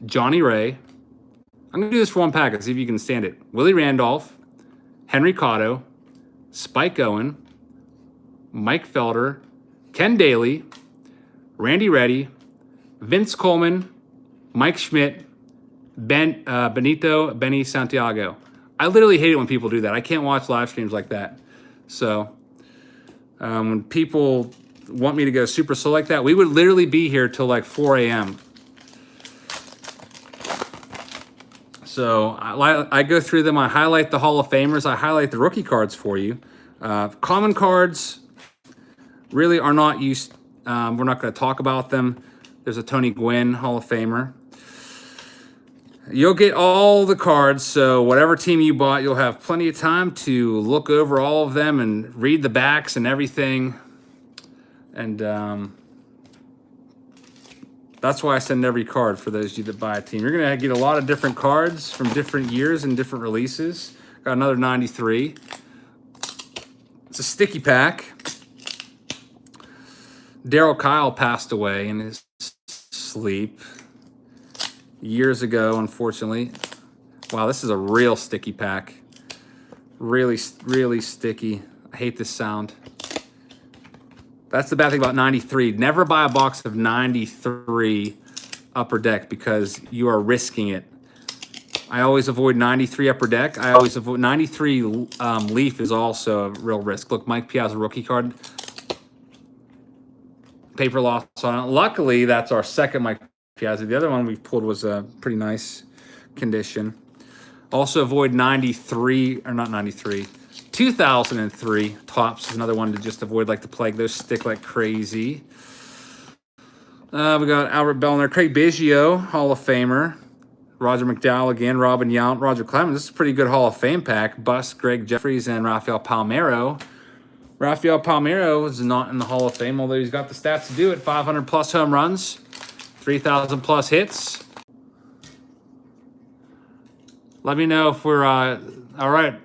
Johnny Ray. I'm going to do this for one pack and see if you can stand it. Willie Randolph, Henry Cotto, Spike Owen, Mike Felder, Ken Daly, Randy Reddy, Vince Coleman, Mike Schmidt, Benito Benny Santiago. I literally hate it when people do that. I can't watch live streams like that. So when people want me to go super slow like that, we would literally be here till like 4 a.m. So I go through them. I highlight the Hall of Famers. I highlight the rookie cards for you. Common cards really are not used. We're not going to talk about them. There's a Tony Gwynn Hall of Famer. You'll get all the cards, so whatever team you bought, you'll have plenty of time to look over all of them and read the backs and everything. And that's why I send every card for those of you that buy a team. You're going to get a lot of different cards from different years and different releases. Got another 93. It's a sticky pack. Daryl Kyle passed away in his sleep years ago, unfortunately. Wow, this is a real sticky pack. Really, really sticky. I hate this sound. That's the bad thing about 93. Never buy a box of 93 Upper Deck because you are risking it. I always avoid 93 Upper Deck. I always avoid 93 Leaf is also a real risk. Look, Mike Piazza rookie card. Paper loss on it. Luckily, that's our second Mike Piazza. The other one we pulled was a pretty nice condition. Also avoid 93, or not 93, 2003 Tops is another one to just avoid like the plague. Those stick like crazy. We got Albert Bellner, Craig Biggio, Hall of Famer. Roger McDowell again, Robin Yount, Roger Clemens. This is a pretty good Hall of Fame pack. Bust, Greg Jeffries, and Rafael Palmeiro. Rafael Palmeiro is not in the Hall of Fame, although he's got the stats to do it. 500 plus home runs, 3,000 plus hits. Let me know if we're all right.